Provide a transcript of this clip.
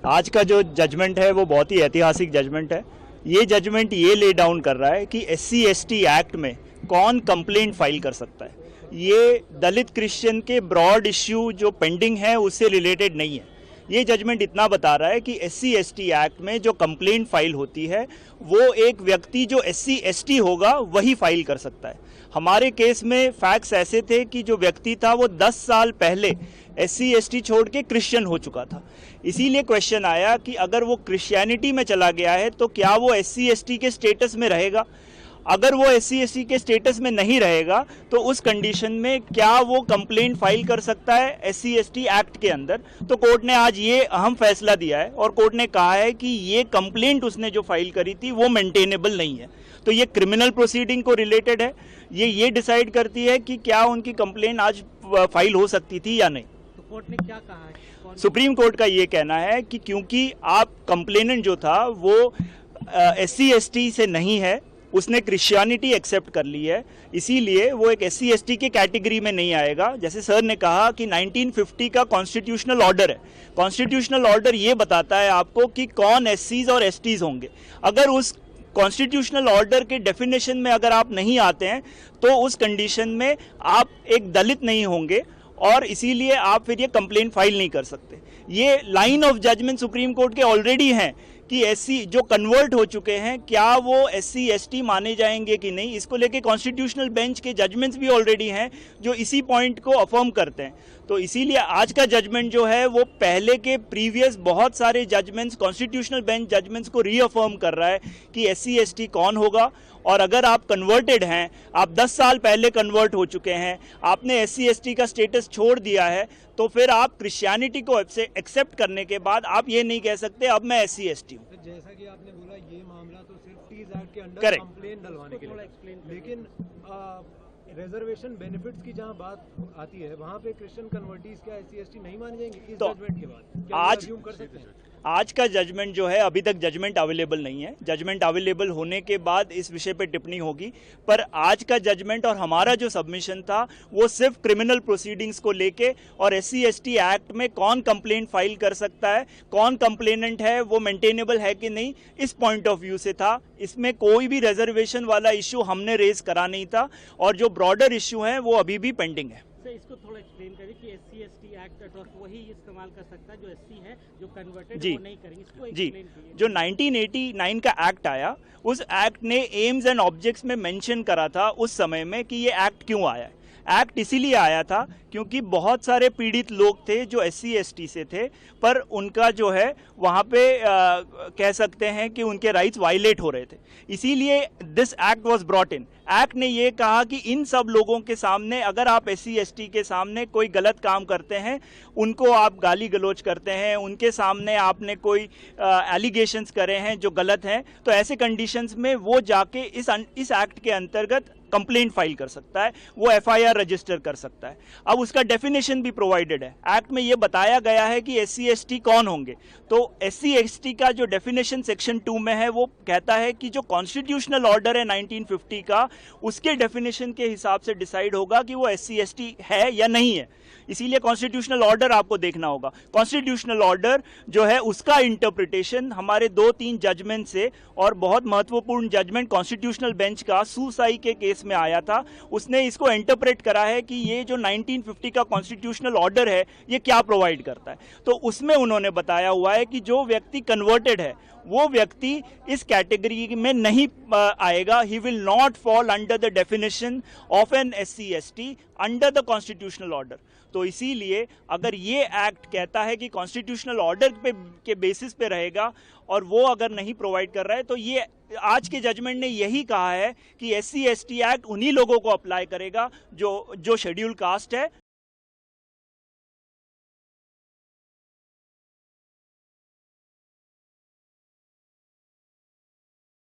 आज का जो जजमेंट है वो बहुत ही ऐतिहासिक जजमेंट है। ये जजमेंट ये ले डाउन कर रहा है कि SC/ST एक्ट में कौन कंप्लेंट फाइल कर सकता है। ये दलित क्रिश्चियन के ब्रॉड इश्यू जो पेंडिंग है उससे रिलेटेड नहीं है। ये जजमेंट इतना बता रहा है कि SC/ST एक्ट में जो कंप्लेंट फाइल होती है वो एक व्यक्ति जो SC/ST होगा वही फाइल कर सकता है। हमारे केस में फैक्ट्स ऐसे थे कि जो व्यक्ति था वो 10 साल पहले SC/ST छोड़ के क्रिश्चियन हो चुका था। इसीलिए क्वेश्चन आया कि अगर वो क्रिश्चियनिटी में चला गया है तो क्या वो SC/ST के स्टेटस में रहेगा। अगर वो SC/ST के स्टेटस में नहीं रहेगा तो उस कंडीशन में क्या वो कंप्लेंट फाइल कर सकता है SC/ST एक्ट के अंदर। तो कोर्ट ने आज ये अहम फैसला दिया है और कोर्ट ने कहा है कि ये कंप्लेंट उसने जो फाइल करी थी वो मेंटेनेबल नहीं है। तो ये क्रिमिनल प्रोसीडिंग को रिलेटेड है। ये डिसाइड करती है कि क्या उनकी कंप्लेंट आज फाइल हो सकती थी या नहीं। तो कोर्ट ने क्या कहा है? सुप्रीम कोर्ट का ये कहना है कि क्योंकि आप कंप्लेनेंट जो था वो SC/ST से नहीं है, उसने क्रिश्चियनिटी एक्सेप्ट कर ली है, इसीलिए वो एक SC/ST के कैटेगरी में नहीं आएगा। जैसे सर ने कहा कि 1950 का कॉन्स्टिट्यूशनल ऑर्डर है। कॉन्स्टिट्यूशनल ऑर्डर ये बताता है आपको कि कौन SCs और STs होंगे। अगर उस कॉन्स्टिट्यूशनल ऑर्डर के डेफिनेशन में अगर आप नहीं आते हैं तो उस कंडीशन में आप एक दलित नहीं होंगे और इसीलिए आप फिर ये कंप्लेंट फाइल नहीं कर सकते। ये line of judgement supreme court के ऑलरेडी हैं कि SC जो कन्वर्ट हो चुके हैं क्या वो SC/ST माने जाएंगे कि नहीं। इसको लेके कॉन्स्टिट्यूशनल बेंच के जजमेंट्स भी ऑलरेडी हैं जो इसी पॉइंट को अफर्म करते हैं। तो इसीलिए आज का जजमेंट जो है वो पहले के प्रीवियस बहुत सारे जजमेंट्स, कॉन्स्टिट्यूशनल बेंच जजमेंट्स को रीअफर्म कर रहा है कि SC/ST कौन होगा। और अगर आप कन्वर्टेड हैं, आप 10 साल पहले कन्वर्ट हो चुके हैं, आपने SC/ST का स्टेटस छोड़ दिया है, तो फिर आप क्रिश्चियनिटी को एक्सेप्ट करने के बाद आप ये नहीं कह सकते अब मैं SC/ST हूँ। तो जैसा कि आपने बोला ये मामला तो सिर्फ टीज एक्ट के अंडर Correct. कंप्लेन डलवाने के लिए, लेकिन रिजर्वेशन बेनिफिट्स की जहां बात आती है वहां पे क्रिश्चियन कन्वर्टीज क्या SC/ST नहीं माने जाएंगे इस तो जजमेंट के बाद? क्या आज assume कर सकते हैं? आज का जजमेंट जो है अभी तक जजमेंट अवेलेबल नहीं है। जजमेंट अवेलेबल होने के बाद इस विषय पे टिप्पणी होगी। पर आज का जजमेंट और हमारा जो सबमिशन था वो सिर्फ क्रिमिनल प्रोसीडिंग्स को लेके और SC/ST एक्ट में कौन कंप्लेंट फाइल कर सकता है, कौन कंप्लेनेंट है, वो मेंटेनेबल है कि नहीं, इस पॉइंट ऑफ व्यू से था। इसमें कोई भी रिजर्वेशन वाला इश्यू हमने रेज करा नहीं था और जो ब्रॉडर इश्यू है वो अभी भी पेंडिंग है। सर इसको थोड़ा एक्सप्लेन करिए कि SC/ST एक्ट वही इस्तेमाल कर सकता है जो SC है, जो कन्वर्टेड जी वो नहीं करेंगे। इसको जी एक्सप्लेन कीजिए। जो 1989 का एक्ट आया उस एक्ट ने एम्स एंड ऑब्जेक्ट्स में मेंशन करा था उस समय में कि ये एक्ट क्यों आया है। एक्ट इसीलिए आया था क्योंकि बहुत सारे पीड़ित लोग थे जो SC/ST से थे पर उनका जो है वहाँ पे कह सकते हैं कि उनके राइट्स वायलेट हो रहे थे। इसीलिए this act was brought in. Act ने ये कहा कि इन सब लोगों के सामने अगर आप SC/ST के सामने कोई गलत काम करते हैं, उनको आप गाली गलौज करते हैं, उनके सामने आपने कोई एलिगेशंस करे हैं जो गलत हैं, तो ऐसे कंडीशंस में वो जाके इस एक्ट के अंतर्गत कंप्लेंट फाइल कर सकता है, वो FIR रजिस्टर कर सकता है। अब उसका डेफिनेशन भी प्रोवाइडेड है। एक्ट में ये बताया गया है कि SC/ST कौन होंगे। तो SC/ST का जो डेफिनेशन सेक्शन 2 में है वो कहता है कि जो कॉन्स्टिट्यूशनल ऑर्डर है 1950 का, उसके डेफिनेशन के हिसाब से डिसाइड होगा कि वो SC/ST है या नहीं है। इसीलिए कॉन्स्टिट्यूशनल ऑर्डर आपको देखना होगा। कॉन्स्टिट्यूशनल ऑर्डर जो है उसका इंटरप्रिटेशन हमारे 2-3 जजमेंट से, और बहुत महत्वपूर्ण जजमेंट कॉन्स्टिट्यूशनल बेंच का सुसाई के केस में आया था, उसने इसको इंटरप्रेट करा है कि ये जो 1950 का कॉन्स्टिट्यूशनल ऑर्डर है ये क्या प्रोवाइड करता है। तो उसमें उन्होंने बताया हुआ है कि जो व्यक्ति कन्वर्टेड है वो व्यक्ति इस कैटेगरी में नहीं आएगा। He will not fall under the definition of an SC/ST under the constitutional order. तो इसीलिए अगर ये एक्ट कहता है कि कॉन्स्टिट्यूशनल ऑर्डर के बेसिस पे रहेगा और वो अगर नहीं प्रोवाइड कर रहा है, तो ये आज के जजमेंट ने यही कहा है कि SC/ST एक्ट उन्हीं लोगों को अप्लाई करेगा जो शेड्यूल कास्ट है,